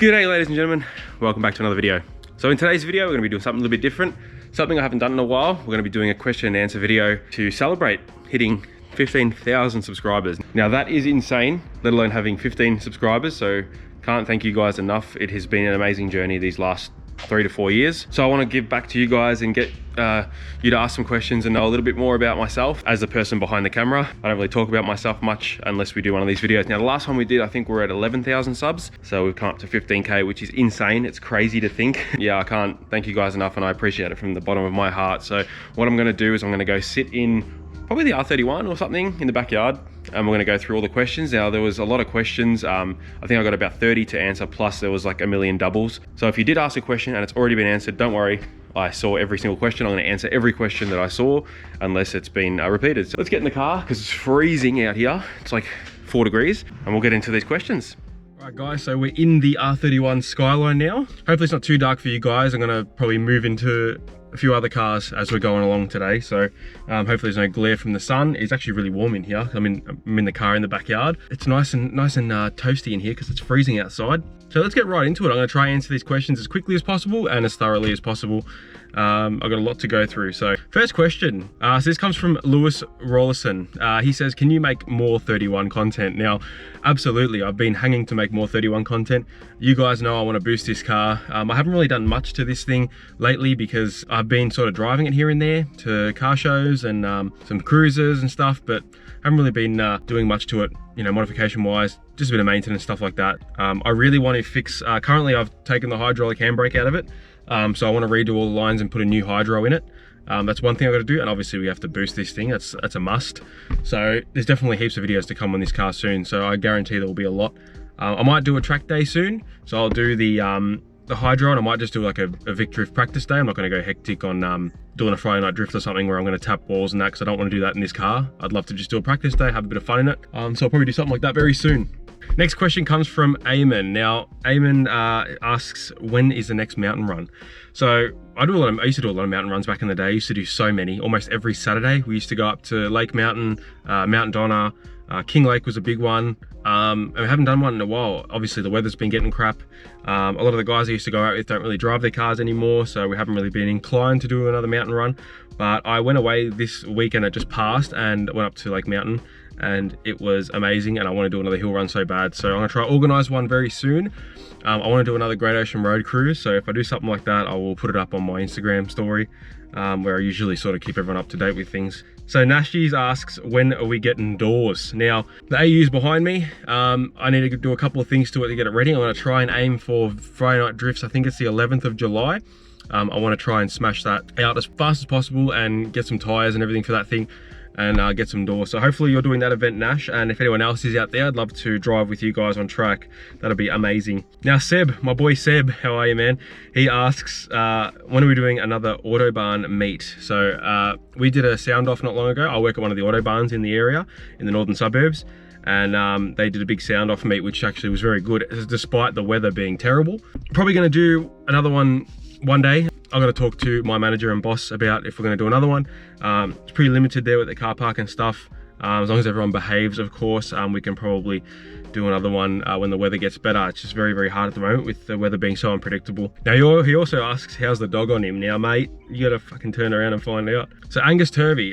G'day ladies and gentlemen, welcome back to another video. So in today's video, we're going to be doing something a little bit different, something I haven't done in a while. We're going to be doing a question and answer video to celebrate hitting 15,000 subscribers. Now that is insane, let alone having 15 subscribers, so can't thank you guys enough. It has been an amazing journey these last 3 to 4 years. So I want to give back to you guys and get you to ask some questions and know a little bit more about myself as the person behind the camera. I don't really talk about myself much unless we do one of these videos. Now the last one we did, I think we're at 11,000 subs. So we've come up to 15K, which is insane. It's crazy to think. Yeah, I can't thank you guys enough and I appreciate it from the bottom of my heart. So what I'm going to do is I'm going to go sit in probably the R31 or something in the backyard, and we're going to go through all the questions. Now there was a lot of questions. I think I got about 30 to answer, plus there was like a million doubles. So if you did ask a question and it's already been answered, don't worry, I saw every single question. I'm going to answer every question that I saw unless it's been repeated. So let's get in the car because it's freezing out here. It's like 4 degrees and we'll get into these questions. Alright guys, so we're in the R31 Skyline now. Hopefully it's not too dark for you guys. I'm going to probably move into a few other cars as we're going along today, so hopefully there's no glare from the sun. It's actually really warm in here. I'm in the car in the backyard. It's nice and toasty in here because it's freezing outside. So let's get right into it. I'm going to try and answer these questions as quickly as possible and as thoroughly as possible. I've got a lot to go through. So first question, so this comes from Lewis Rollerson. He says, can you make more 31 content? Now, absolutely. I've been hanging to make more 31 content. You guys know I want to boost this car. I haven't really done much to this thing lately because I've been sort of driving it here and there to car shows and some cruises and stuff, but haven't really been doing much to it, you know, modification wise, just a bit of maintenance, stuff like that. I really want to fix, currently I've taken the hydraulic handbrake out of it. So I want to redo all the lines and put a new hydro in it. That's one thing I've got to do, and obviously we have to boost this thing. That's a must. So there's definitely heaps of videos to come on this car soon, so I guarantee there will be a lot. I might do a track day soon, so I'll do the hydro, and I might just do like a Vic drift practice day. I'm not going to go hectic on doing a Friday night drift or something where I'm going to tap walls and that, because I don't want to do that in this car. I'd love to just do a practice day, have a bit of fun in it. So I'll probably do something like that very soon. Next question comes from Eamon. Now, Eamon asks, when is the next mountain run? So I used to do a lot of mountain runs back in the day. I used to do so many, almost every Saturday. We used to go up to Lake Mountain, Mount Donna, King Lake was a big one. And we haven't done one in a while. Obviously the weather's been getting crap. A lot of the guys I used to go out with don't really drive their cars anymore, so we haven't really been inclined to do another mountain run. But I went away this weekend that just passed and went up to Lake Mountain, and it was amazing, and I want to do another hill run so bad. So I'm going to try organize one very soon. I want to do another Great Ocean Road cruise, so if I do something like that, I will put it up on my Instagram story, where I usually sort of keep everyone up to date with things. So Nashis asks, when are we getting doors? Now, the AU's behind me. I need to do a couple of things to it to get it ready. I'm going to try and aim for Friday night drifts. I think it's the 11th of July. I want to try and smash that out as fast as possible and get some tires and everything for that thing, and get some doors. So hopefully you're doing that event, Nash, and if anyone else is out there, I'd love to drive with you guys on track. That'll be amazing. Now Seb, my boy Seb, how are you, man? He asks, when are we doing another Autobarn meet? So we did a sound off not long ago. I work at one of the Autobarns in the area, in the northern suburbs, and they did a big sound off meet, which actually was very good, despite the weather being terrible. Probably going to do another one day. I've got to talk to my manager and boss about if we're going to do another one. It's pretty limited there with the car park and stuff. As long as everyone behaves, of course, we can probably do another one when the weather gets better. It's just very, very hard at the moment with the weather being so unpredictable. Now, he also asks, how's the dog on him? Now, mate, you got to fucking turn around and find out. So Angus Turvey,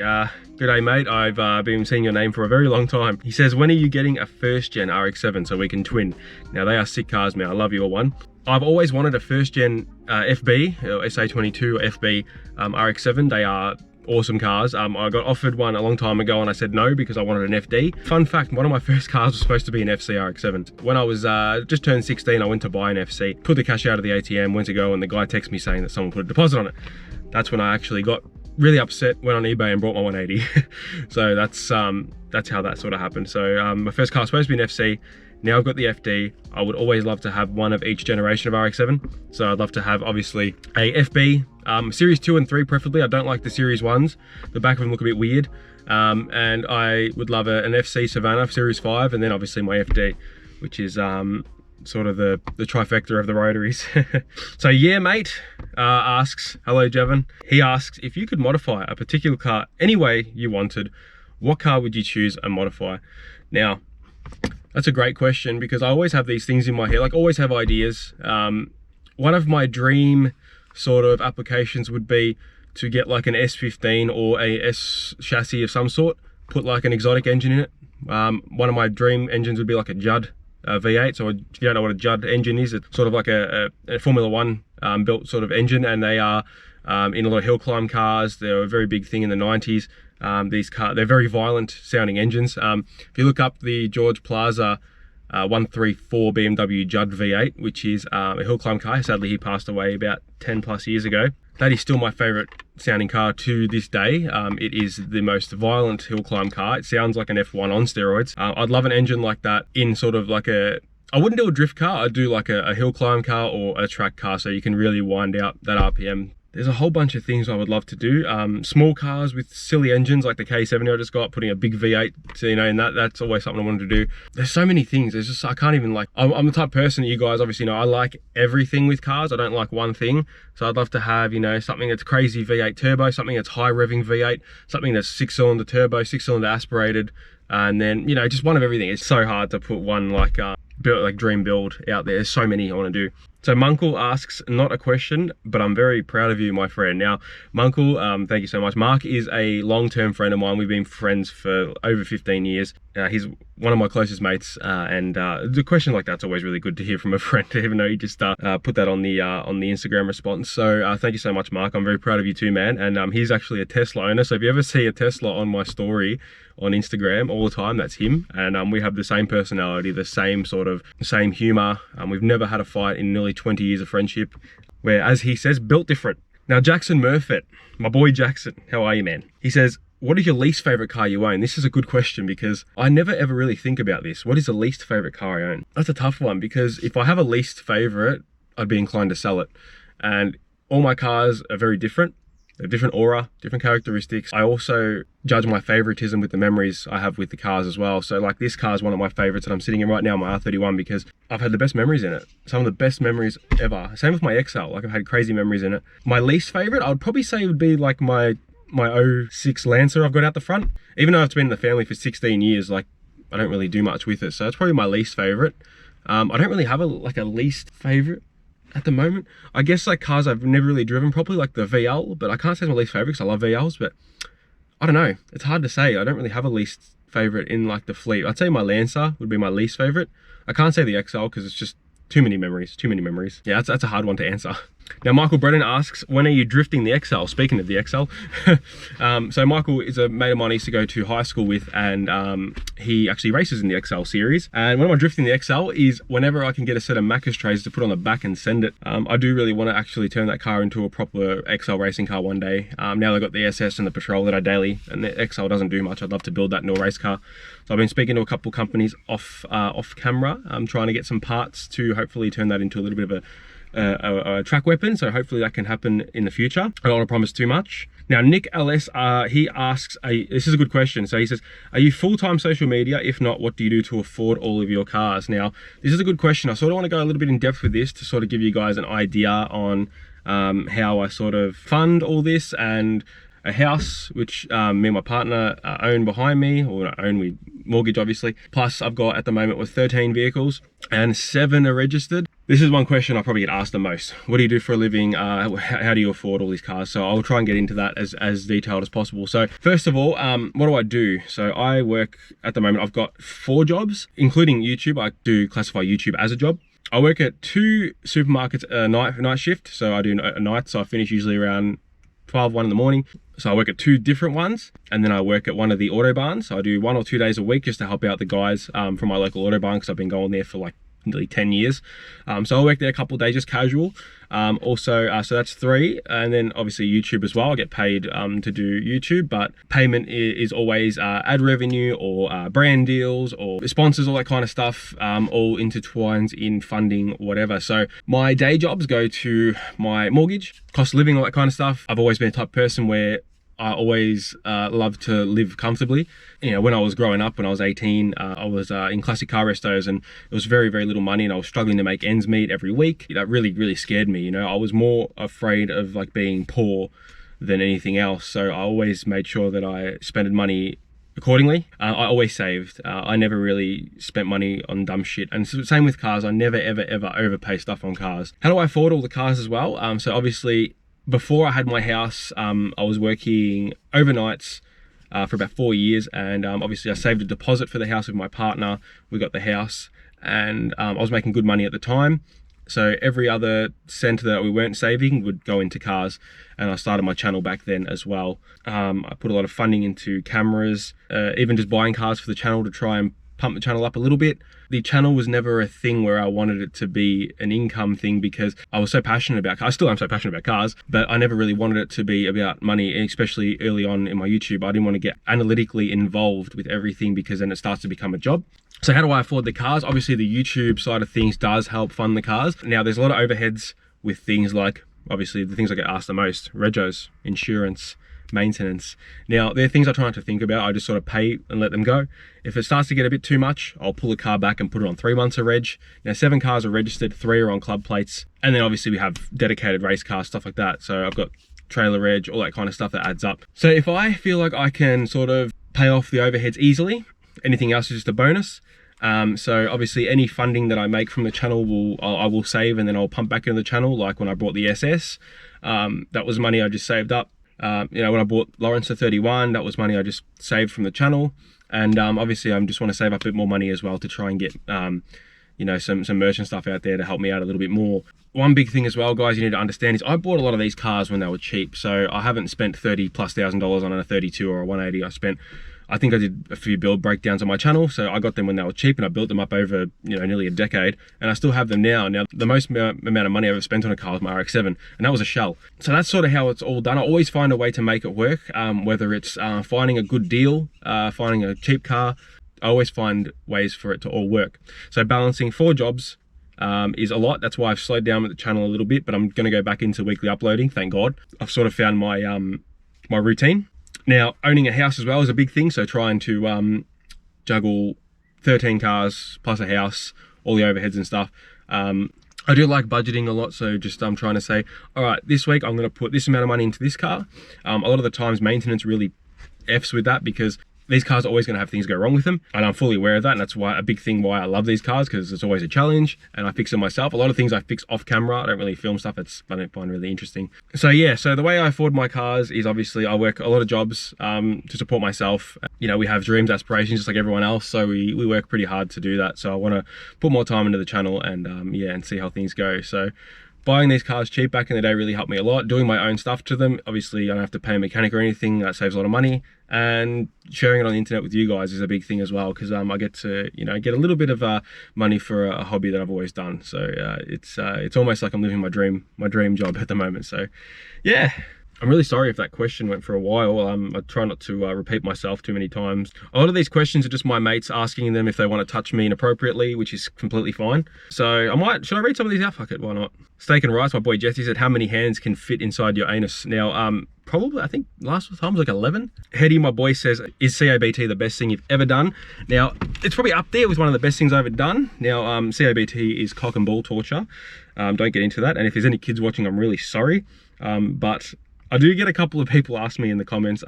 good day, mate. I've been seeing your name for a very long time. He says, when are you getting a first gen RX-7 so we can twin? Now, they are sick cars, man. I love your one. I've always wanted a first gen FB, or SA22 or FB RX-7. They are awesome cars. I got offered one a long time ago and I said no because I wanted an FD. Fun fact, one of my first cars was supposed to be an FC RX-7. When I was just turned 16, I went to buy an FC, put the cash out of the ATM, went to go, and the guy texted me saying that someone put a deposit on it. That's when I actually got really upset, went on eBay and bought my 180. So that's how that sort of happened. So my first car was supposed to be an FC. Now I've got the FD. I would always love to have one of each generation of RX-7. So I'd love to have, obviously, a FB, Series 2 and 3 preferably. I don't like the Series 1s. The back of them look a bit weird. And I would love an FC Savannah Series 5, and then obviously my FD, which is sort of the trifecta of the rotaries. So yeah, mate asks, hello Jevon. He asks, if you could modify a particular car any way you wanted, what car would you choose and modify? Now, That's a great question, because I always have these things in my head, like always have ideas. One of my dream sort of applications would be to get like an S15 or a S chassis of some sort, put like an exotic engine in it. One of my dream engines would be like a Judd V8. So if you don't know what a Judd engine is, it's sort of like a Formula One built sort of engine, and they are in a lot of hill climb cars. They're a very big thing in the 90s. These cars, they're very violent sounding engines. If you look up the George Plaza 134 BMW Judd V8, which is a hill climb car. Sadly, he passed away about 10 plus years ago. That is still my favorite sounding car to this day. It is the most violent hill climb car. It sounds like an F1 on steroids. I'd love an engine like that in sort of like I wouldn't do a drift car, I'd do like a hill climb car or a track car, so you can really wind out that RPM. There's a whole bunch of things I would love to do. Small cars with silly engines like the K70 I just got, putting a big V8, you know, and that's always something I wanted to do. There's so many things. There's just, I can't even like, I'm the type of person that you guys obviously know, I like everything with cars. I don't like one thing. So I'd love to have, you know, something that's crazy V8 turbo, something that's high revving V8, something that's 6-cylinder turbo, 6-cylinder aspirated, and then, you know, just one of everything. It's so hard to put one like dream build out there. There's so many I want to do. So Munkle asks, not a question, but I'm very proud of you, my friend. Now, Munkle, thank you so much. Mark is a long-term friend of mine. We've been friends for over 15 years. He's one of my closest mates, and the question like that's always really good to hear from a friend, even though you just put that on the Instagram response. So thank you so much, Mark. I'm very proud of you too, man. And he's actually a Tesla owner. So if you ever see a Tesla on my story on Instagram all the time, that's him. And we have the same personality, the same humor. We've never had a fight in nearly 20 years of friendship, where, as he says, built different. Now, Jackson Murfitt, my boy Jackson, how are you, man? He says, what is your least favorite car you own? This is a good question, because I never ever really think about this. What is the least favorite car I own? That's a tough one, because if I have a least favorite, I'd be inclined to sell it. And all my cars are very different. They have different aura, different characteristics. I also judge my favoritism with the memories I have with the cars as well. So like this car is one of my favorites that I'm sitting in right now, my R31, because I've had the best memories in it. Some of the best memories ever. Same with my XL, like I've had crazy memories in it. My least favorite, I would probably say would be like my 06 Lancer I've got out the front. Even though it's been in the family for 16 years, like I don't really do much with it. So it's probably my least favorite. I don't really have a least favorite at the moment. I guess like cars I've never really driven properly, like the VL, but I can't say it's my least favorite because I love VLs, but I don't know. It's hard to say. I don't really have a least favorite in like the fleet. I'd say my Lancer would be my least favorite. I can't say the XL because it's just too many memories. Yeah, that's a hard one to answer. Now, Michael Brennan asks, when are you drifting the XL? Speaking of the XL, so Michael is a mate of mine I used to go to high school with, and he actually races in the XL series. And when I'm drifting the XL is whenever I can get a set of Macca's trays to put on the back and send it. I do really want to actually turn that car into a proper XL racing car one day. Now they've got the SS and the Patrol that I daily, and the XL doesn't do much. I'd love to build that into a race car. So I've been speaking to a couple companies off camera. I'm trying to get some parts to hopefully turn that into a little bit of a track weapon, so hopefully that can happen in the future. I don't want to promise too much. Now, Nick LS, he asks, this is a good question. So he says, are you full-time social media? If not, what do you do to afford all of your cars? Now, this is a good question. I sort of want to go a little bit in depth with this to sort of give you guys an idea on how I sort of fund all this, and a house which me and my partner own behind me, or not own, we mortgage obviously. Plus I've got at the moment with 13 vehicles and 7 are registered. This is one question I probably get asked the most. What do you do for a living? How do you afford all these cars? So I'll try and get into that as detailed as possible. So first of all, what do I do? So I work at the moment, I've got 4 jobs, including YouTube. I do classify YouTube as a job. I work at 2 supermarkets night shift. So I do a night, so I finish usually around 12, 1 in the morning. So I work at 2 different ones, and then I work at one of the Autobarns. So I do 1 or 2 days a week just to help out the guys from my local Autobarn, because I've been going there for like nearly 10 years. So I work there a couple of days just casual. So that's 3, and then obviously YouTube as well. I get paid to do YouTube, but payment is always ad revenue or brand deals or sponsors, all that kind of stuff, all intertwines in funding whatever. So my day jobs go to my mortgage, cost of living, all that kind of stuff. I've always been a type of person where I always love to live comfortably. You know, when I was growing up, when I was 18, I was in classic car restos, and it was very, very little money, and I was struggling to make ends meet every week. That really, really scared me. You know, I was more afraid of like being poor than anything else. So I always made sure that I spent money accordingly. I always saved. I never really spent money on dumb shit. And same with cars. I never, ever, ever overpay stuff on cars. How do I afford all the cars as well? So obviously, before I had my house, I was working overnights for about 4 years. And obviously, I saved a deposit for the house with my partner. We got the house. And I was making good money at the time. So every other cent that we weren't saving would go into cars, and I started my channel back then as well. I put a lot of funding into cameras, even just buying cars for the channel to try and pump the channel up a little bit. The channel was never a thing where I wanted it to be an income thing, because I was so passionate about cars. I still am so passionate about cars, but I never really wanted it to be about money, especially early on in my YouTube. I didn't want to get analytically involved with everything, because then it starts to become a job. So how do I afford the cars? Obviously the YouTube side of things does help fund the cars. Now there's a lot of overheads with things like, obviously the things I get asked the most: regos, insurance, maintenance. Now they're things I try not to think about. I just sort of pay and let them go. If it starts to get a bit too much, I'll pull a car back and put it on 3 months of reg. Now 7 cars are registered, 3 are on club plates. And then obviously we have dedicated race cars, stuff like that. So I've got trailer reg, all that kind of stuff that adds up. So if I feel like I can sort of pay off the overheads easily, anything else is just a bonus. So obviously any funding that I make from the channel I will save, and then I'll pump back into the channel. Like when I bought the SS, that was money I just saved up. You know, when I bought Lawrence the 31, that was money I just saved from the channel. And obviously I just want to save up a bit more money as well to try and get you know, some merch and stuff out there to help me out a little bit more. One big thing as well, guys, you need to understand is I bought a lot of these cars when they were cheap. So I haven't spent $30,000+ on a 32 or a 180. I think I did a few build breakdowns on my channel, so I got them when they were cheap, and I built them up over, you know, nearly a decade, and I still have them now. Now, the most amount of money I ever spent on a car was my RX-7, and that was a shell. So that's sort of how it's all done. I always find a way to make it work, whether it's finding a good deal, finding a cheap car. I always find ways for it to all work. So balancing 4 jobs is a lot. That's why I've slowed down with the channel a little bit, but I'm going to go back into weekly uploading, thank God. I've sort of found my my routine. Now, owning a house as well is a big thing, so trying to juggle 13 cars plus a house, all the overheads and stuff. I do like budgeting a lot, so just I'm trying to say, all right, this week I'm going to put this amount of money into this car. A lot of the times maintenance really F's with that, because these cars are always going to have things go wrong with them, and I'm fully aware of that, and that's why a big thing why I love these cars, because it's always a challenge, and I fix them myself. A lot of things I fix off camera. I don't really film stuff I don't find really interesting. So yeah, so the way I afford my cars is obviously I work a lot of jobs to support myself. You know, we have dreams, aspirations, just like everyone else, so we work pretty hard to do that. So I want to put more time into the channel and yeah, and see how things go. So buying these cars cheap back in the day really helped me a lot. Doing my own stuff to them, obviously I don't have to pay a mechanic or anything. That saves a lot of money. And sharing it on the internet with you guys is a big thing as well, because I get to, you know, get a little bit of money for a hobby that I've always done. So it's almost like I'm living my dream job at the moment. So yeah. I'm really sorry if that question went for a while. I try not to repeat myself too many times. A lot of these questions are just my mates asking them if they want to touch me inappropriately, which is completely fine. So should I read some of these out? Fuck it, why not? Steak and Rice, my boy Jesse said, how many hands can fit inside your anus? Now, probably, I think last time was like 11. Hetty, my boy, says, is CABT the best thing you've ever done? Now, it's probably up there with one of the best things I've ever done. Now, CABT is cock and ball torture. Don't get into that. And if there's any kids watching, I'm really sorry. But I do get a couple of people ask me in the comments,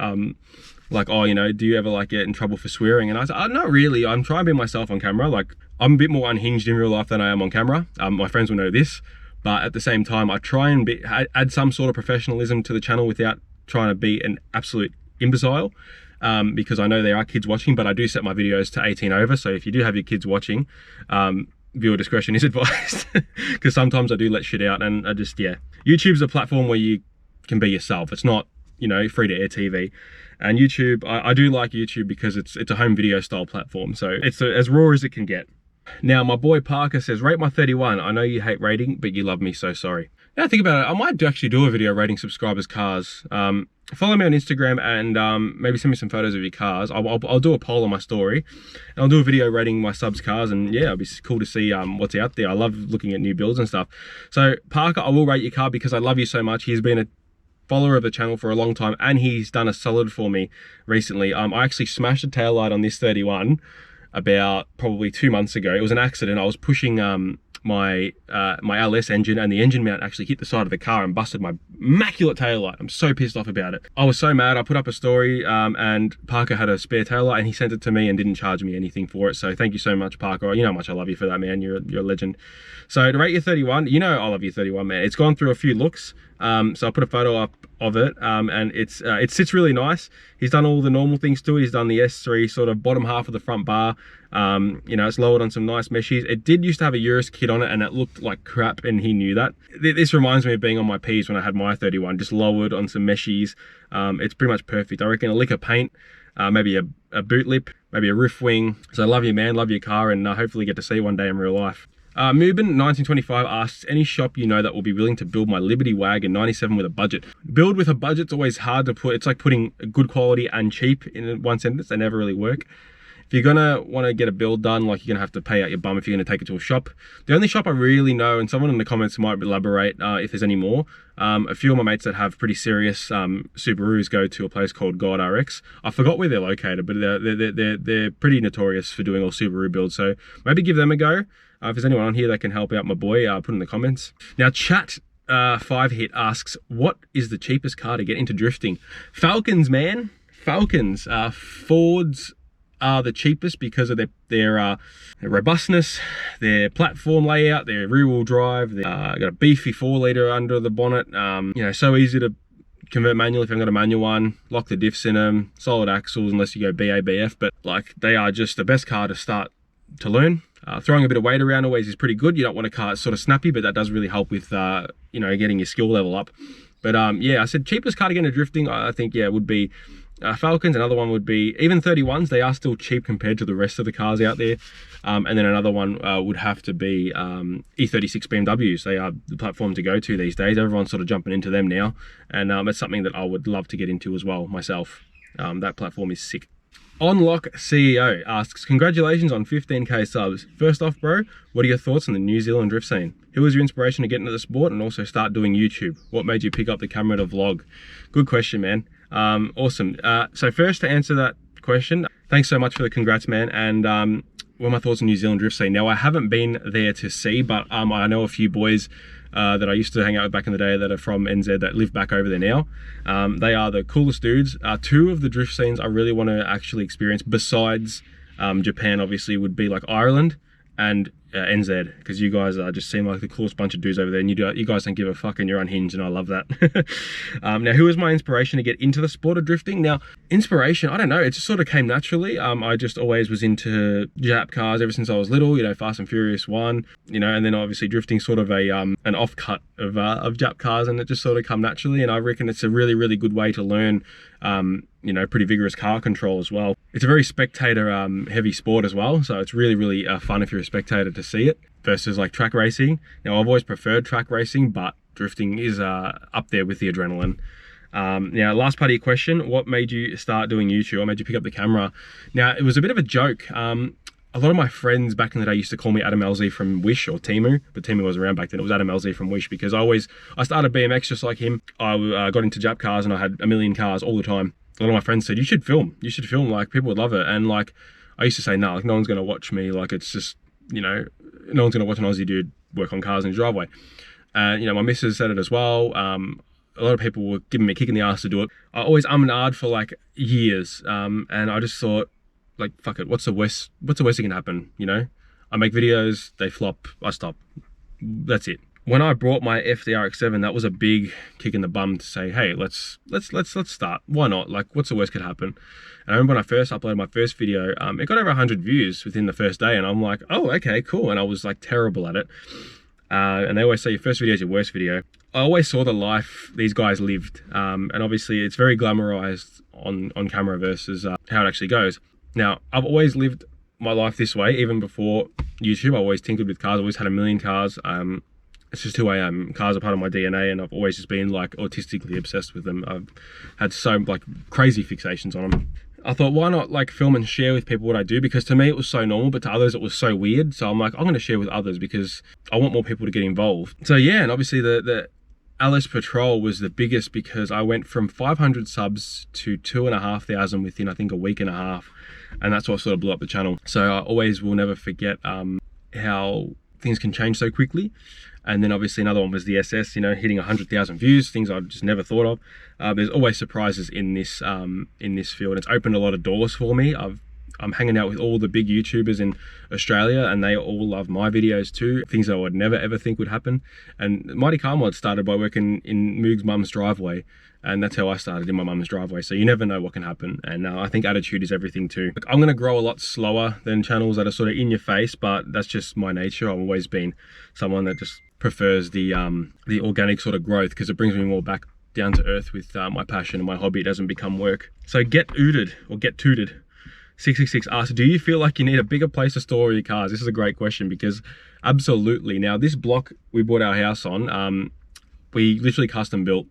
like, oh, you know, do you ever like get in trouble for swearing? And I said, not really. I'm trying to be myself on camera. Like, I'm a bit more unhinged in real life than I am on camera. My friends will know this, but at the same time, I try and add some sort of professionalism to the channel without trying to be an absolute imbecile, because I know there are kids watching, but I do set my videos to 18 over. So if you do have your kids watching, viewer discretion is advised, because sometimes I do let shit out, and I just, yeah. YouTube's a platform where you can be yourself. It's not, you know, free to air TV. And YouTube, I do like YouTube because it's a home video style platform, so it's as raw as it can get. Now, my boy Parker says, rate my 31. I know you hate rating, but you love me, so sorry. Now think about it, I might actually do a video rating subscribers' cars. Follow me on Instagram and maybe send me some photos of your cars. I'll do a poll on my story, and I'll do a video rating my subs' cars, and yeah, it'll be cool to see what's out there. I love looking at new builds and stuff. So Parker, I will rate your car because I love you so much. He's been a follower of the channel for a long time, and he's done a solid for me recently. I actually smashed a taillight on this 31 about probably 2 months ago. It was an accident. I was pushing my LS engine, and the engine mount actually hit the side of the car and busted my immaculate taillight. I'm so pissed off about it. I was so mad. I put up a story and Parker had a spare taillight and he sent it to me and didn't charge me anything for it. So thank you so much, Parker. You know how much I love you for that, man. You're a legend. So to rate your 31, you know I love your 31, man. It's gone through a few looks. So I put a photo up of it, and it sits really nice. He's done all the normal things to it. He's done the S3 sort of bottom half of the front bar. You know, it's lowered on some nice meshes. It did used to have a Urus kit on it, and it looked like crap, and he knew that. This reminds me of being on my Ps when I had my 31, just lowered on some meshes. It's pretty much perfect. I reckon a lick of paint, maybe a boot lip, maybe a roof wing. So I love you, man. Love your car, and hopefully get to see you one day in real life. Mubin 1925 asks, any shop you know that will be willing to build my Liberty Wagon 97 with a budget? Build with a budget's always hard to put. It's like putting good quality and cheap in one sentence. They never really work. If you're gonna want to get a build done, like, you're gonna have to pay out your bum if you're gonna take it to a shop. The only shop I really know, and someone in the comments might elaborate if there's any more, a few of my mates that have pretty serious Subarus go to a place called God RX. I forgot where they're located, but they're pretty notorious for doing all Subaru builds. So maybe give them a go. If there's anyone on here that can help out my boy, put in the comments. Now, Chat 5hit asks, what is the cheapest car to get into drifting? Falcons, man. Falcons. Fords are the cheapest because of their robustness, their platform layout, their rear-wheel drive. They've got a beefy 4-litre under the bonnet. You know, so easy to convert manual if you haven't got a manual one. Lock the diffs in them. Solid axles unless you go BABF. But like, they are just the best car to start to learn. Throwing a bit of weight around always is pretty good. You don't want a car that's sort of snappy, but that does really help with you know, getting your skill level up. But yeah, I said cheapest car to get into drifting, I think, yeah, would be Falcons. Another one would be even 31s. They are still cheap compared to the rest of the cars out there. And then another one would have to be E36 BMWs. They are the platform to go to these days. Everyone's sort of jumping into them now, and it's something that I would love to get into as well myself. That platform is sick. Unlock CEO asks, congratulations on 15k subs. First off, bro, what are your thoughts on the New Zealand drift scene? Who was your inspiration to get into the sport and also start doing YouTube? What made you pick up the camera to vlog? Good question, man. Awesome. So first, to answer that question, thanks so much for the congrats, man. And what are my thoughts on New Zealand drift scene? Now, I haven't been there to see, but I know a few boys that I used to hang out with back in the day that are from NZ that live back over there now. They are the coolest dudes. Two of the drift scenes I really want to actually experience, besides Japan, obviously, would be like Ireland and NZ, because you guys just seem like the coolest bunch of dudes over there, and you guys don't give a fuck and you're unhinged, and I love that. Now, who was my inspiration to get into the sport of drifting? Now, inspiration, I don't know, it just sort of came naturally. I just always was into Jap cars ever since I was little, you know, Fast and Furious 1, you know, and then obviously drifting sort of an offcut of Jap cars, and it just sort of come naturally. And I reckon it's a really, really good way to learn you know, pretty vigorous car control as well. It's a very spectator heavy sport as well, so it's really, really fun if you're a spectator to see it versus like track racing. Now, I've always preferred track racing, but drifting is up there with the adrenaline. Now, last part of your question, what made you start doing YouTube? What made you pick up the camera? Now, it was a bit of a joke. A lot of my friends back in the day used to call me Adam LZ from Wish, or Timu, but Timu wasn't around back then. It was Adam LZ from Wish, because I started BMX just like him. I got into Jap cars and I had a million cars all the time. A lot of my friends said, you should film, like people would love it. And like, I used to say, no, like no one's gonna watch me. Like, it's just, you know, no one's gonna watch an Aussie dude work on cars in his driveway. And you know, my missus said it as well. A lot of people were giving me a kick in the ass to do it. I always and ahed for like years. And I just thought, like, fuck it, what's the worst that can happen? You know, I make videos, they flop, I stop. That's it. When I brought my FDRX7, that was a big kick in the bum to say, hey, let's start. Why not? Like, what's the worst could happen? And I remember when I first uploaded my first video, it got over 100 views within the first day, and I'm like, oh, okay, cool. And I was like terrible at it. And they always say your first video is your worst video. I always saw the life these guys lived, and obviously it's very glamorized on camera versus how it actually goes. Now, I've always lived my life this way, even before YouTube. I always tinkered with cars, I always had a million cars. It's just who I am. Cars are part of my DNA, and I've always just been like autistically obsessed with them. I've had so like crazy fixations on them. I thought, why not like film and share with people what I do? Because to me it was so normal, but to others it was so weird. So I'm like, I'm going to share with others because I want more people to get involved. So yeah, and obviously the LS Patrol was the biggest, because I went from 500 subs to 2,500 within I think a week and a half, and that's what sort of blew up the channel. So I always will never forget how things can change so quickly. And then obviously another one was the SS, you know, hitting 100,000 views, things I just never thought of. There's always surprises in this field. It's opened a lot of doors for me. I'm hanging out with all the big YouTubers in Australia, and they all love my videos too. Things that I would never ever think would happen. And Mighty Car Mod started by working in Moog's mum's driveway, and that's how I started, in my mum's driveway. So you never know what can happen, and I think attitude is everything too. Look, I'm gonna grow a lot slower than channels that are sort of in your face, but that's just my nature. I've always been someone that just prefers the organic sort of growth, because it brings me more back down to earth with my passion and my hobby. It doesn't become work. So get ooted or get tooted. 666 asks, do you feel like you need a bigger place to store your cars? This is a great question, because absolutely. Now this block we bought our house on, we literally custom built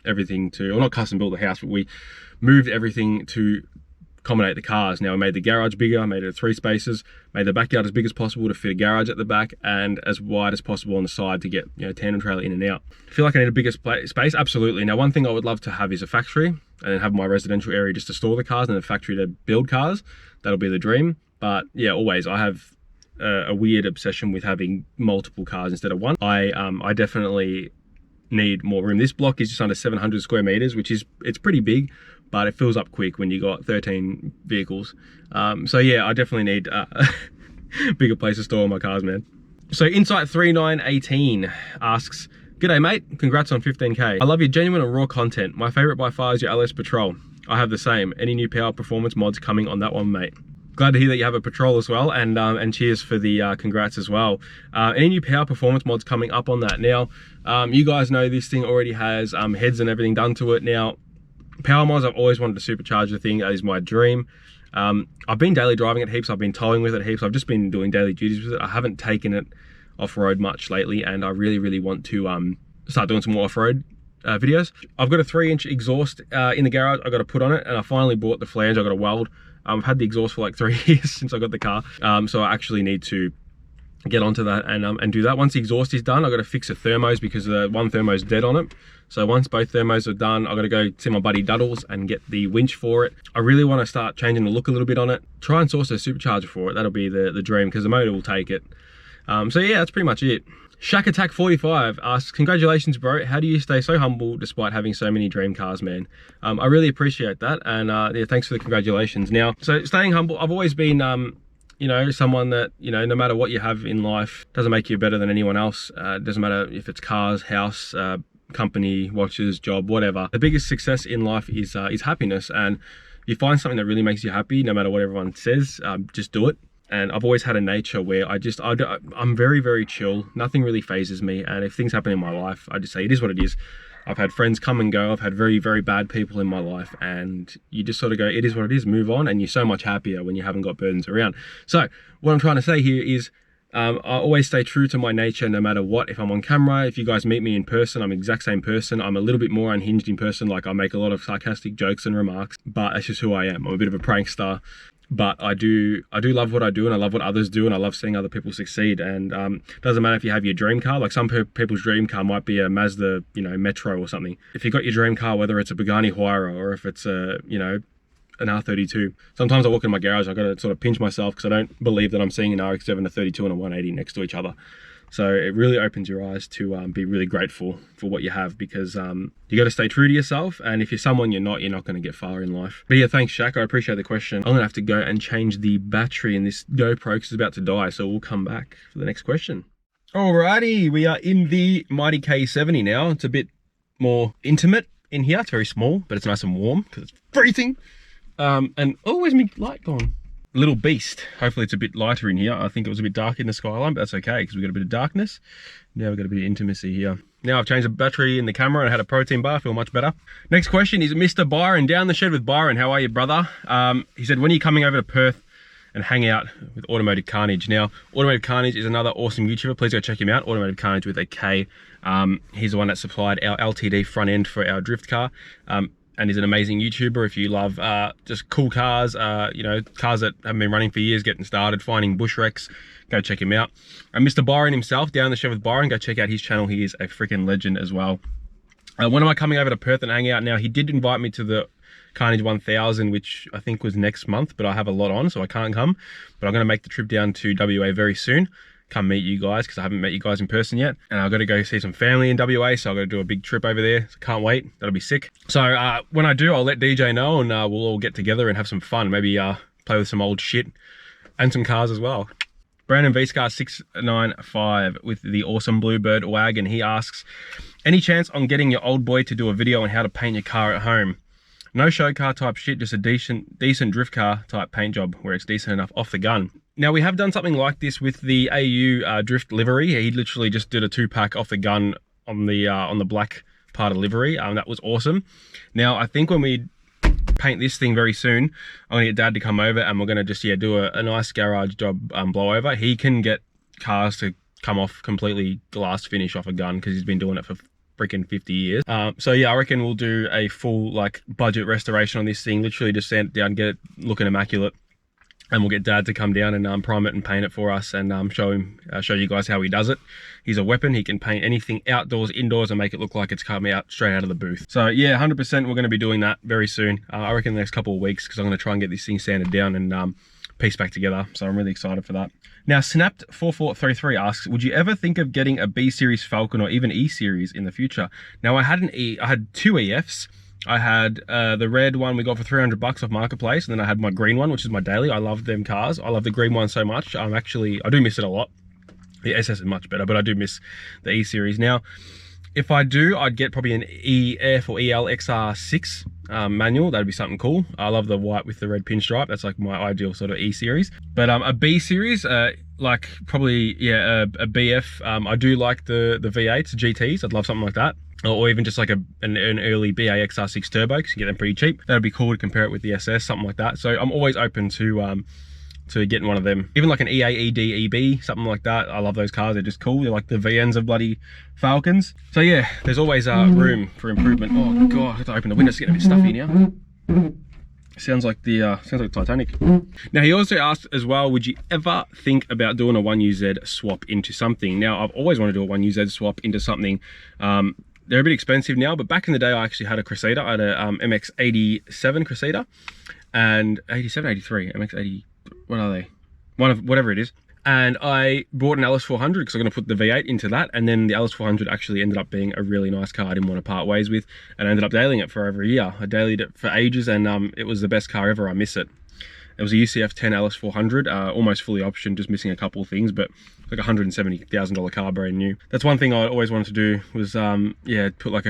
everything to, or not custom built the house, but we moved everything to accommodate the cars. Now we made the garage bigger, made it 3 spaces, made the backyard as big as possible to fit a garage at the back, and as wide as possible on the side to get, you know, tandem trailer in and out. I feel like I need a bigger space, absolutely. Now one thing I would love to have is a factory, and then have my residential area just to store the cars and a factory to build cars. That'll be the dream. But yeah, always I have a weird obsession with having multiple cars instead of one. I definitely need more room. This block is just under 700 square meters, which is, it's pretty big, but it fills up quick when you got 13 vehicles. So yeah, I definitely need a bigger place to store my cars, man. So Insight 3918 asks, g'day mate, congrats on 15K. I love your genuine and raw content. My favorite by far is your LS Patrol. I have the same. Any new power performance mods coming on that one, mate? Glad to hear that you have a Patrol as well, and cheers for the congrats as well. Any new power performance mods coming up on that? Now, you guys know this thing already has heads and everything done to it. Now, power mods, I've always wanted to supercharge the thing. That is my dream. I've been daily driving it heaps. I've been towing with it heaps. I've just been doing daily duties with it. I haven't taken it off-road much lately, and I really, really want to start doing some more off-road videos. I've got a 3-inch exhaust in the garage I got to put on it, and I finally bought the flange I got to weld. I've had the exhaust for like 3 years since I got the car, so I actually need to get onto that and do that. Once the exhaust is done, I got to fix the thermos, because the one thermo's dead on it. So once both thermos are done, I got to go see my buddy Duddles and get the winch for it. I really want to start changing the look a little bit on it. Try and source a supercharger for it. That'll be the dream, because the motor will take it. So yeah, that's pretty much it. Shack Attack 45 asks, congratulations bro, how do you stay so humble despite having so many dream cars, man? I really appreciate that, and yeah, thanks for the congratulations. Now, so staying humble, I've always been you know, someone that, you know, no matter what you have in life, doesn't make you better than anyone else. It doesn't matter if it's cars, house, company, watches, job, whatever. The biggest success in life is happiness, and you find something that really makes you happy, no matter what everyone says, just do it. And I've always had a nature where I'm very, very chill. Nothing really phases me. And if things happen in my life, I just say, it is what it is. I've had friends come and go. I've had very, very bad people in my life. And you just sort of go, it is what it is, move on. And you're so much happier when you haven't got burdens around. So what I'm trying to say here is, I always stay true to my nature no matter what. If I'm on camera, if you guys meet me in person, I'm the exact same person. I'm a little bit more unhinged in person. Like, I make a lot of sarcastic jokes and remarks, but that's just who I am. I'm a bit of a prankster. But I do love what I do, and I love what others do, and I love seeing other people succeed. And doesn't matter if you have your dream car. Like, some people's dream car might be a Mazda, you know, Metro or something. If you got your dream car, whether it's a Pagani Huayra or if it's a, you know, an R32. Sometimes I walk in my garage, I got to sort of pinch myself, because I don't believe that I'm seeing an RX-7, a 32 and a 180 next to each other. So it really opens your eyes to be really grateful for what you have, because you got to stay true to yourself. And if you're someone you're not going to get far in life. But yeah, thanks Shaq, I appreciate the question. I'm going to have to go and change the battery in this GoPro because it's about to die. So we'll come back for the next question. Alrighty, we are in the Mighty K70 now. It's a bit more intimate in here. It's very small, but it's nice and warm because it's freezing. And oh, where's my light gone? Little beast. Hopefully it's a bit lighter in here. I think it was a bit dark in the Skyline, but that's okay because we've got a bit of darkness. Now we've got a bit of intimacy here. Now I've changed the battery in the camera and I had a protein bar. I feel much better. Next question is Mr. Byron. Down the shed with Byron. How are you, brother? He said, when are you coming over to Perth and hang out with Automotive Carnage? Now, Automotive Carnage is another awesome YouTuber. Please go check him out. Automotive Carnage with a K. He's the one that supplied our LTD front end for our drift car. And he's an amazing YouTuber. If you love just cool cars, you know, cars that haven't been running for years, getting started, finding bush wrecks, go check him out. And Mr. Byron himself, Down the Shed with Byron, go check out his channel. He is a freaking legend as well. When am I coming over to Perth and hang out? Now, he did invite me to the Carnage 1000, which I think was next month, but I have a lot on, so I can't come. But I'm going to make the trip down to WA very soon. come meet you guys, because I haven't met you guys in person yet. And I've got to go see some family in WA, so I've got to do a big trip over there. So can't wait, that'll be sick. So when I do, I'll let DJ know, and we'll all get together and have some fun. Maybe play with some old shit and some cars as well. Brandon VScar 695 with the awesome Bluebird wagon. He asks, any chance on getting your old boy to do a video on how to paint your car at home? No show car type shit, just a decent drift car type paint job where it's decent enough off the gun. Now we have done something like this with the AU drift livery. He literally just did a 2-pack off the gun on the black part of livery. That was awesome. Now I think when we paint this thing very soon, I'm gonna get Dad to come over and we're gonna just do a nice garage job blowover. He can get cars to come off completely glass finish off a gun because he's been doing it for freaking 50 years. So yeah, I reckon we'll do a full like budget restoration on this thing. Literally just sand it down, get it looking immaculate, and we'll get Dad to come down and prime it and paint it for us, and show you guys how he does it. He's a weapon. He can paint anything outdoors, indoors, and make it look like it's coming out straight out of the booth. So yeah, 100% we're going to be doing that very soon. I reckon the next couple of weeks, because I'm going to try and get this thing sanded down and pieced back together. So I'm really excited for that. Now Snapped4433 asks, would you ever think of getting a B series Falcon or even E series in the future? Now I had two EFs. I had the red one we got for 300 bucks off Marketplace, and then I had my green one, which is my daily. I love them cars. I love the green one so much. I do miss it a lot. The SS is much better, but I do miss the E series. Now, if I do, I'd get probably an EF or EL XR6 manual. That'd be something cool. I love the white with the red pinstripe. That's like my ideal sort of E series. But a B series, like probably, yeah, a BF. I do like the V8s, GTs. I'd love something like that. Or even just like an early BA XR6 turbo, because you can get them pretty cheap. That'd be cool to compare it with the SS, something like that. So I'm always open to getting one of them. Even like an EA, ED, EB, something like that. I love those cars. They're just cool. They're like the VNs of bloody Falcons. So yeah, there's always room for improvement. Oh God, I have to open the window. It's getting a bit stuffy now. Sounds like Titanic. Now he also asked as well, would you ever think about doing a 1UZ swap into something? Now I've always wanted to do a 1UZ swap into something. They're a bit expensive now, but back in the day I actually had a Crusader. I had a MX-87 Crusader and 87, 83, MX-80, what are they? Whatever it is. And I bought an LS400 because I'm going to put the V8 into that, and then the LS400 actually ended up being a really nice car I didn't want to part ways with, and I ended up dailying it for over a year. I dailied it for ages, and it was the best car ever. I miss it. It was a UCF 10 LS400, almost fully optioned, just missing a couple of things, but like $170,000 car, brand new. That's one thing I always wanted to do was, yeah, put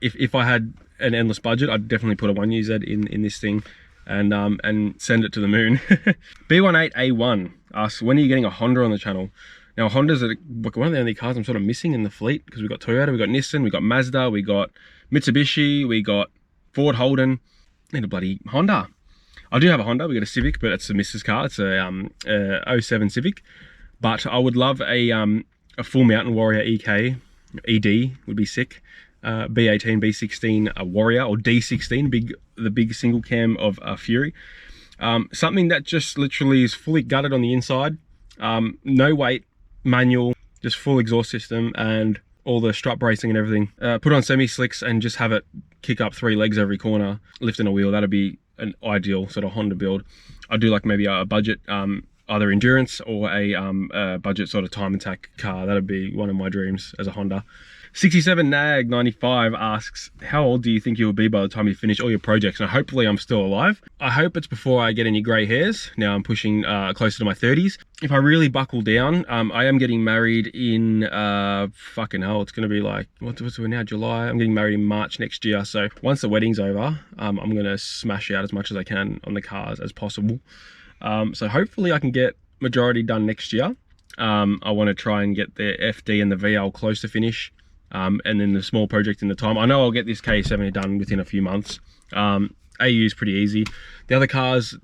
if I had an endless budget, I'd definitely put a 1UZ in this thing and send it to the moon. B18A1 asks, when are you getting a Honda on the channel? Now Hondas are one of the only cars I'm sort of missing in the fleet, because we've got Toyota, we've got Nissan, we've got Mazda, we got Mitsubishi, we got Ford Holden, and a bloody Honda. I do have a Honda. We got a Civic, but it's a Mrs. car. It's a 07 Civic. But I would love a full Mountain Warrior EK, ED would be sick. B18, B16, a Warrior, or D16, the big single cam of Fury. Something that just literally is fully gutted on the inside. No weight, manual, just full exhaust system and all the strut bracing and everything. Put on semi-slicks and just have it kick up 3 legs every corner, lifting a wheel. That'd be an ideal sort of Honda build. I do like maybe a budget, either endurance or a budget sort of time attack car. That'd be one of my dreams as a Honda. 67 Nag 95 asks, how old do you think you will be by the time you finish all your projects? Now hopefully I'm still alive. I hope it's before I get any grey hairs. Now I'm pushing closer to my 30s. If I really buckle down, I am getting married in fucking hell, it's going to be like, what's we now, July? I'm getting married in March next year. So once the wedding's over, I'm going to smash out as much as I can on the cars as possible. So hopefully I can get majority done next year. I want to try and get the FD and the VL close to finish. And then the small project in the time. I know I'll get this K70 done within a few months. AU is pretty easy. The other cars,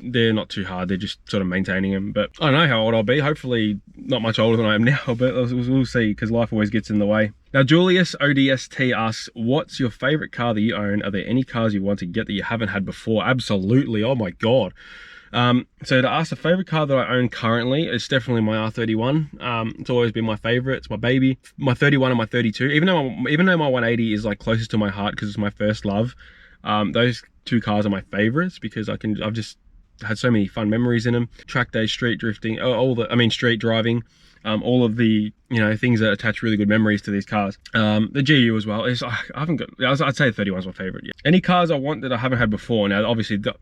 they're not too hard. They're just sort of maintaining them. But I don't know how old I'll be. Hopefully not much older than I am now, but we'll see, because life always gets in the way. Now Julius ODST asks, what's your favorite car that you own? Are there any cars you want to get that you haven't had before? Absolutely. Oh my God. So to ask the favorite car that I own currently, it's definitely my R31. It's always been my favorite. It's my baby. My 31 and my 32. Even though my 180 is like closest to my heart because it's my first love. Those two cars are my favorites because I've just had so many fun memories in them. Track day, street drifting, street driving. All of the, you know, things that attach really good memories to these cars. The GU as well is, I'd say 31 is my favorite. Yeah. Any cars I want that I haven't had before. Now, obviously, the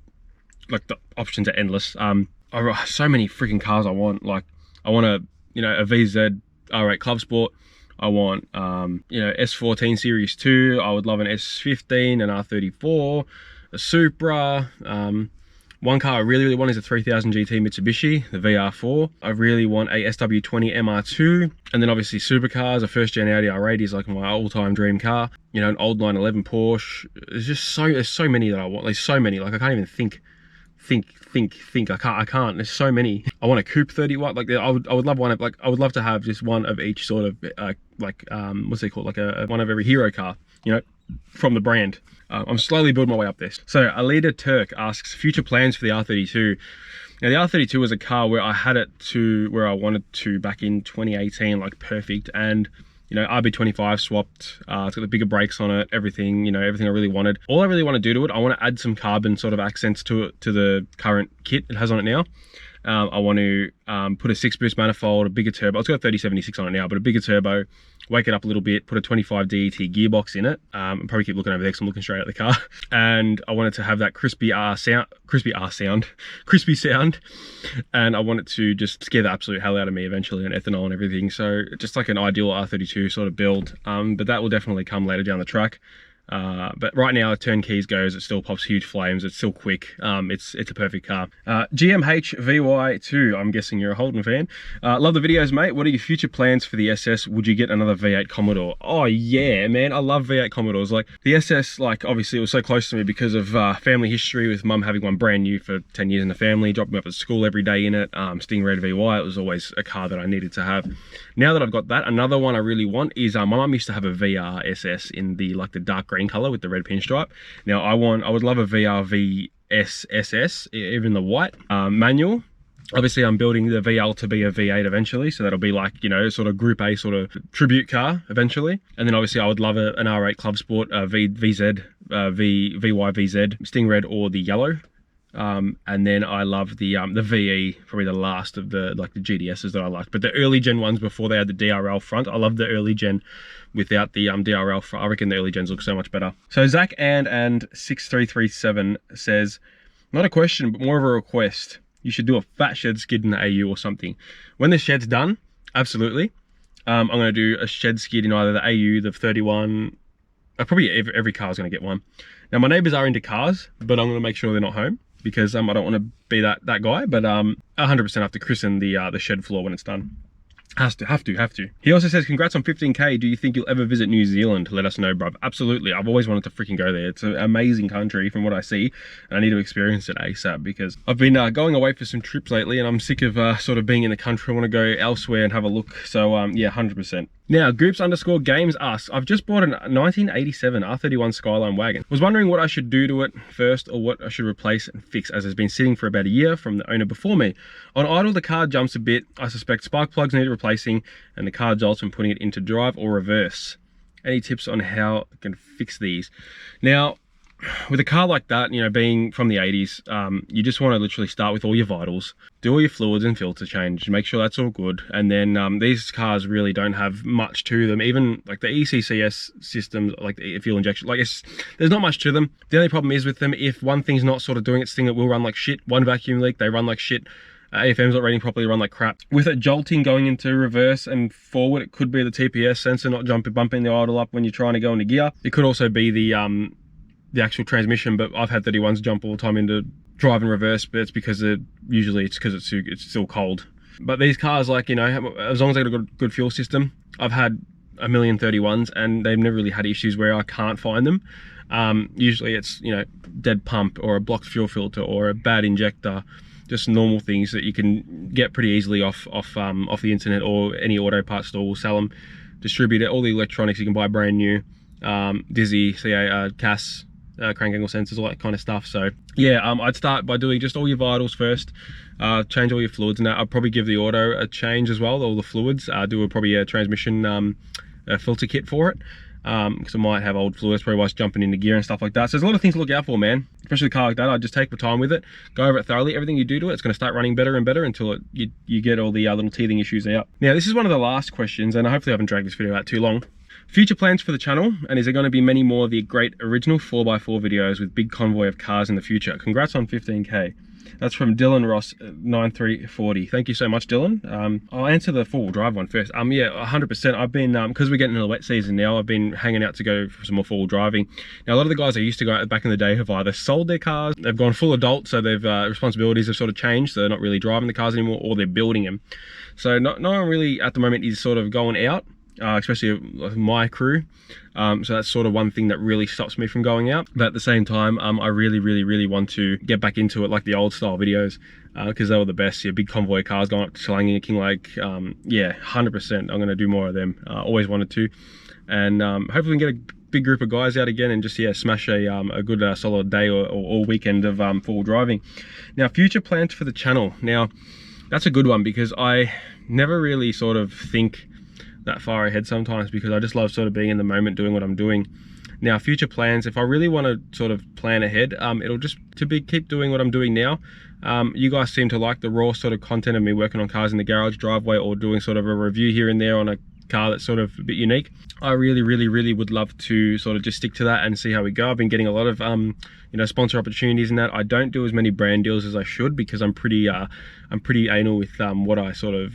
options are endless. So many freaking cars I want. Like, I want a VZ R8 Club Sport. I want, S14 Series 2. I would love an S15, an R34, a Supra. One car I really want is a 3000 GT Mitsubishi, the VR4. I really want a SW20 MR2. And then obviously supercars, a first gen Audi R80 is like my all-time dream car. You know, an old 911 Porsche. There's so many that I want. There's so many, like I can't even think. I can't. There's so many. I want a coupe 31. Like I would love one of, like, I would love to have just one of each sort of what's it called? Like a one of every hero car, you know, from the brand. I'm slowly building my way up this. So Alida Turk asks future plans for the R32. Now the R32 was a car where I had it to where I wanted to back in 2018, like perfect. And you know, RB25 swapped, it's got the bigger brakes on it, everything, you know, everything I really wanted. All I really want to do to it, I want to add some carbon sort of accents to it, to the current kit it has on it now. I want to put a 6-boost manifold, a bigger turbo. It's got a 3076 on it now, but a bigger turbo, wake it up a little bit, put a 25 DET gearbox in it. And probably keep looking over there because I'm looking straight at the car. And I want it to have that crispy sound. And I want it to just scare the absolute hell out of me eventually on ethanol and everything. So just like an ideal R32 sort of build. But that will definitely come later down the track. But right now, turn keys goes, it still pops huge flames, it's still quick, it's a perfect car. GMH VY2, I'm guessing you're a Holden fan. Love the videos, mate. What are your future plans for the SS? Would you get another V8 Commodore? Oh yeah, man, I love V8 Commodores. Like the SS, like obviously it was so close to me because of family history with mum having one brand new for 10 years in the family, dropping me up at school every day in it. Stingray VY, it was always a car that I needed to have. Now that I've got that, another one I really want is, my mum used to have a VR SS in the dark green color with the red pinstripe. Now I would love a VR VSSS, even the white, manual. Obviously I'm building the VL to be a V8 eventually, so that'll be like, you know, sort of group A sort of tribute car eventually. And then obviously I would love an R8 Club Sport, VY VZ, Sting Red or the yellow. And then I love the VE, probably the last of the the GDSs that I liked. But the early gen ones before they had the DRL front, I love the early gen without the DRL front. I reckon the early gens look so much better. So Zach and 6337 says, not a question, but more of a request. You should do a fat shed skid in the AU or something. When the shed's done, absolutely. I'm going to do a shed skid in either the AU, the 31. Probably every car's going to get one. Now my neighbors are into cars, but I'm going to make sure they're not home, because I don't want to be that guy, but 100% have to christen the shed floor when it's done. Have to. He also says, congrats on 15K. Do you think you'll ever visit New Zealand? Let us know, bruv. Absolutely. I've always wanted to freaking go there. It's an amazing country from what I see, and I need to experience it ASAP, because I've been going away for some trips lately, and I'm sick of sort of being in the country. I want to go elsewhere and have a look. So yeah, 100%. Now, Goops_games asks, I've just bought a 1987 R31 Skyline wagon. Was wondering what I should do to it first, or what I should replace and fix, as it's been sitting for about a year from the owner before me. On idle, the car jumps a bit. I suspect spark plugs need replacing, and the car jolts when putting it into drive or reverse. Any tips on how I can fix these? Now, with a car like that, you know, being from the 80s, you just want to literally start with all your vitals, do all your fluids and filter change, make sure that's all good. And then these cars really don't have much to them. Even like the ECCS systems, like the fuel injection, there's not much to them. The only problem is with them, if one thing's not sort of doing its thing, it will run like shit. One vacuum leak, they run like shit. AFM's not rating properly, run like crap. With it jolting going into reverse and forward, it could be the TPS sensor not bumping the idle up when you're trying to go into gear. It could also be the actual transmission, but I've had 31s jump all the time into drive and reverse, but it's because it's still cold. But these cars, like, you know, as long as they've got a good fuel system, I've had a million 31s and they've never really had issues where I can't find them. Usually it's, you know, dead pump or a blocked fuel filter or a bad injector, just normal things that you can get pretty easily off the internet, or any auto parts store will sell them. Distribute it, all the electronics you can buy brand new. Dizzy, CA, CAS, crank angle sensors, all that kind of stuff. So yeah, I'd start by doing just all your vitals first, change all your fluids, and I'd probably give the auto a change as well, all the fluids. Do probably a transmission filter kit for it. because I might have old fluids, probably whilst jumping into gear and stuff like that. So there's a lot of things to look out for, man. Especially a car like that, I just take my time with it, go over it thoroughly. Everything you do to it, it's going to start running better and better until you get all the little teething issues out. Now, this is one of the last questions, and hopefully I haven't dragged this video out too long. Future plans for the channel, and is there going to be many more of the great original 4x4 videos with big convoy of cars in the future? Congrats on 15K. That's from Dylan Ross 9340. Thank you so much, Dylan. I'll answer the four-wheel drive one first. Yeah, 100%. I've been, because we're getting into the wet season now, I've been hanging out to go for some more four-wheel driving. Now, a lot of the guys I used to go out back in the day have either sold their cars, they've gone full adult, so they've responsibilities have sort of changed, so they're not really driving the cars anymore, or they're building them. So no one really at the moment is sort of going out. Especially my crew, so that's sort of one thing that really stops me from going out. But at the same time, I really want to get back into it, like the old style videos, because they were the best. Yeah, big convoy cars going up to Chelangi, King Lake. Yeah, 100%. I'm going to do more of them. Always wanted to, and hopefully we can get a big group of guys out again and just smash a good solid day or weekend of full driving. Now, future plans for the channel. Now, that's a good one because I never really sort of think that far ahead sometimes, because I just love sort of being in the moment, doing what I'm doing. Now, future plans, if I really want to sort of plan ahead, it'll just keep doing what I'm doing now. You guys seem to like the raw sort of content of me working on cars in the garage, driveway, or doing sort of a review here and there on a car that's sort of a bit unique. I really would love to sort of just stick to that and see how we go. I've been getting a lot of sponsor opportunities and that. I don't do as many brand deals as I should because I'm pretty anal with what I sort of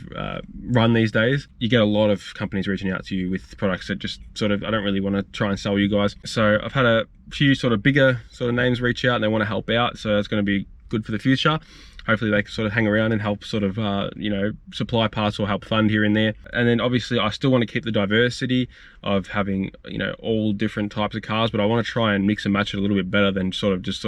run these days. You get a lot of companies reaching out to you with products that just sort of, I don't really want to try and sell you guys. So I've had a few sort of bigger sort of names reach out and they want to help out, so that's going to be good for the future. Hopefully they can sort of hang around and help sort of, supply parts or help fund here and there. And then obviously I still want to keep the diversity of having, all different types of cars, but I want to try and mix and match it a little bit better than just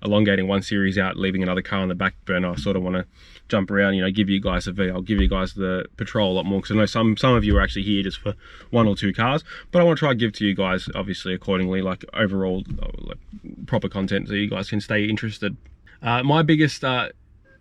elongating one series out, leaving another car on the back burner. I sort of want to jump around, give you guys the V, I'll give you guys the Patrol a lot more, because I know some of you are actually here just for one or two cars, but I want to try and give to you guys, obviously, accordingly, like overall, like proper content so you guys can stay interested. My biggest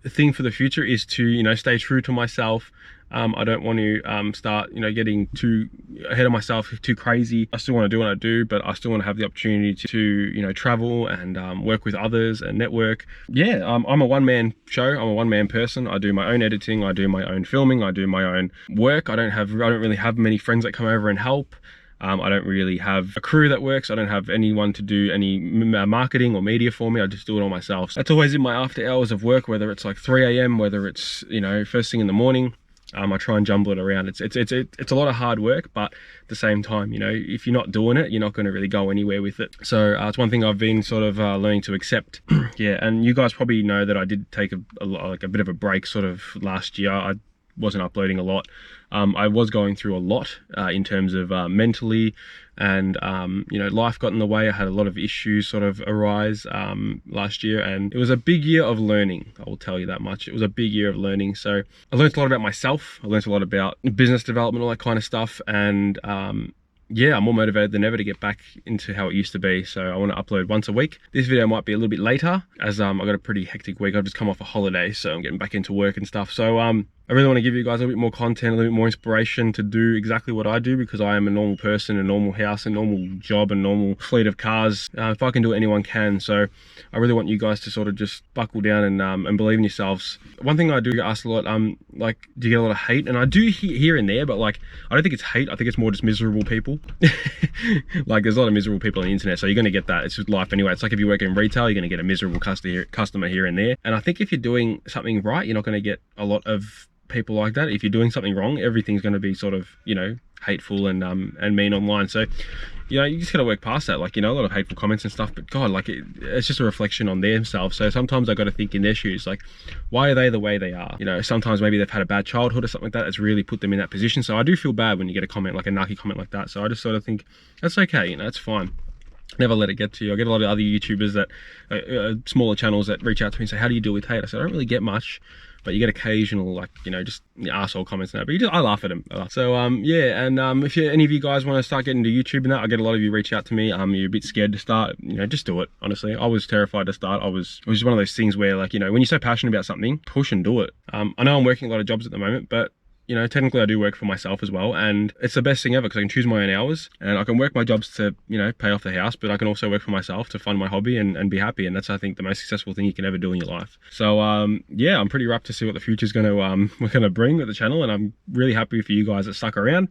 thing for the future is to stay true to myself. I don't want to start getting too ahead of myself, too crazy. I still want to do what I do, but I still want to have the opportunity to travel and work with others and network. Yeah, I'm a one-man show. I'm a one-man person. I do my own editing, I do my own filming, I do my own work. I don't really have many friends that come over and help. I don't really have a crew that works. I don't have anyone to do any marketing or media for me. I just do it all myself. That's always in my after hours of work, whether it's like 3 AM, whether it's, first thing in the morning. I try and jumble it around. It's a lot of hard work, but at the same time, if you're not doing it, you're not going to really go anywhere with it. So it's one thing I've been sort of learning to accept. Yeah, and you guys probably know that I did take a bit of a break sort of last year. I wasn't uploading a lot. I was going through a lot in terms of mentally, and life got in the way. I had a lot of issues sort of arise last year, and it was a big year of learning. I will tell you that much. It was a big year of learning. So I learned a lot about myself. I learned a lot about business development, all that kind of stuff, and yeah, I'm more motivated than ever to get back into how it used to be. So I want to upload once a week. This video might be a little bit later, as I got a pretty hectic week. I've just come off a holiday, so I'm getting back into work and stuff. So I really want to give you guys a little bit more content, a little bit more inspiration to do exactly what I do, because I am a normal person, a normal house, a normal job, a normal fleet of cars. If I can do it, anyone can. So I really want you guys to sort of just buckle down and believe in yourselves. One thing I do get asked a lot, like, do you get a lot of hate? And I do here and there, but like, I don't think it's hate. I think it's more just miserable people. Like, there's a lot of miserable people on the internet, so you're going to get that. It's just life anyway. It's like if you work in retail, you're going to get a miserable customer here and there. And I think if you're doing something right, you're not going to get a lot of people like that. If you're doing something wrong, everything's going to be sort of, hateful and mean online. So, you just got to work past that. Like, a lot of hateful comments and stuff, but God, like, it's just a reflection on themselves. So sometimes I got to think in their shoes, like, why are they the way they are? Sometimes maybe they've had a bad childhood or something like that that's really put them in that position. So I do feel bad when you get a comment, like a narky comment like that. So I just sort of think that's okay, it's fine. Never let it get to you. I get a lot of other YouTubers that smaller channels that reach out to me and say, how do you deal with hate? I said, I don't really get much, but you get occasional, like, just arsehole comments and that, but I laugh at them. So yeah, and if any of you guys want to start getting into YouTube and that, I get a lot of you reach out to me. You're a bit scared to start, just do it. Honestly, I was terrified to start. It was just one of those things where, like, when you're so passionate about something, push and do it. I know I'm working a lot of jobs at the moment, but you know, technically I do work for myself as well, and it's the best thing ever because I can choose my own hours and I can work my jobs to, you know, pay off the house, but I can also work for myself to fund my hobby and be happy. And that's, I think, the most successful thing you can ever do in your life. So yeah, I'm pretty rapt to see what the future's going to bring with the channel, and I'm really happy for you guys that stuck around.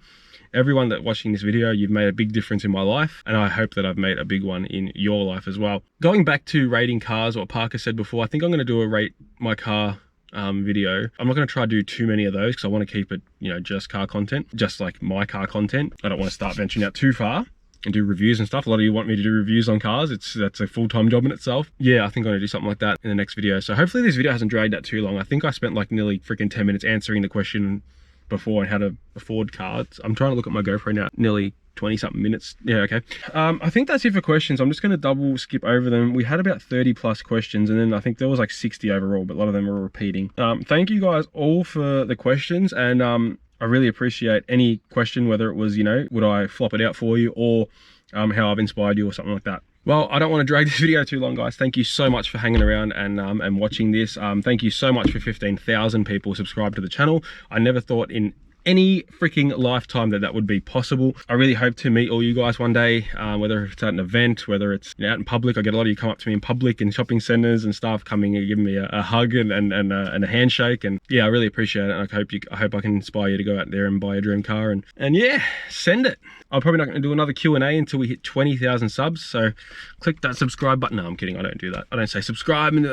Everyone that watching this video, you've made a big difference in my life, and I hope that I've made a big one in your life as well. Going back to rating cars, what Parker said before, I think I'm going to do a rate my car video. I'm not going to try to do too many of those because I want to keep it, you know, just car content, just like my car content. I don't want to start venturing out too far and do reviews and stuff. A lot of you want me to do reviews on cars. That's a full-time job in itself. Yeah, I think I'm going to do something like that in the next video. So hopefully this video hasn't dragged out too long. I think I spent like nearly freaking 10 minutes answering the question before on how to afford cars. I'm trying to look at my GoPro now, nearly 20 something minutes. Yeah, okay. I think that's it for questions. I'm just going to double skip over them. We had about 30 plus questions, and then I think there was like 60 overall, but a lot of them are repeating. Thank you guys all for the questions, and I really appreciate any question, whether it was, you know, would I flop it out for you, or how I've inspired you or something like that. Well, I don't want to drag this video too long, guys. Thank you so much for hanging around and watching this. Thank you so much for 15,000 people subscribed to the channel. I never thought in any freaking lifetime that would be possible. I really hope to meet all you guys one day, whether it's at an event, whether it's out in public. I get a lot of you come up to me in public in shopping centers and stuff, coming and giving me a hug and a handshake. And yeah, I really appreciate it. And I hope I can inspire you to go out there and buy a dream car. And yeah, send it. I'm probably not going to do another Q&A until we hit 20,000 subs. So click that subscribe button. No, I'm kidding. I don't do that. I don't say subscribe. And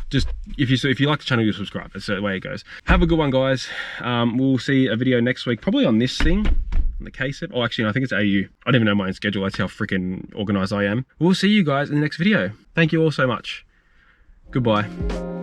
just if you like the channel, you subscribe. That's the way it goes. Have a good one, guys. We'll see a video next week, probably on this thing, on the K-set. Oh, actually, no, I think it's AU. I don't even know my own schedule. That's how freaking organized I am. We'll see you guys in the next video. Thank you all so much. Goodbye.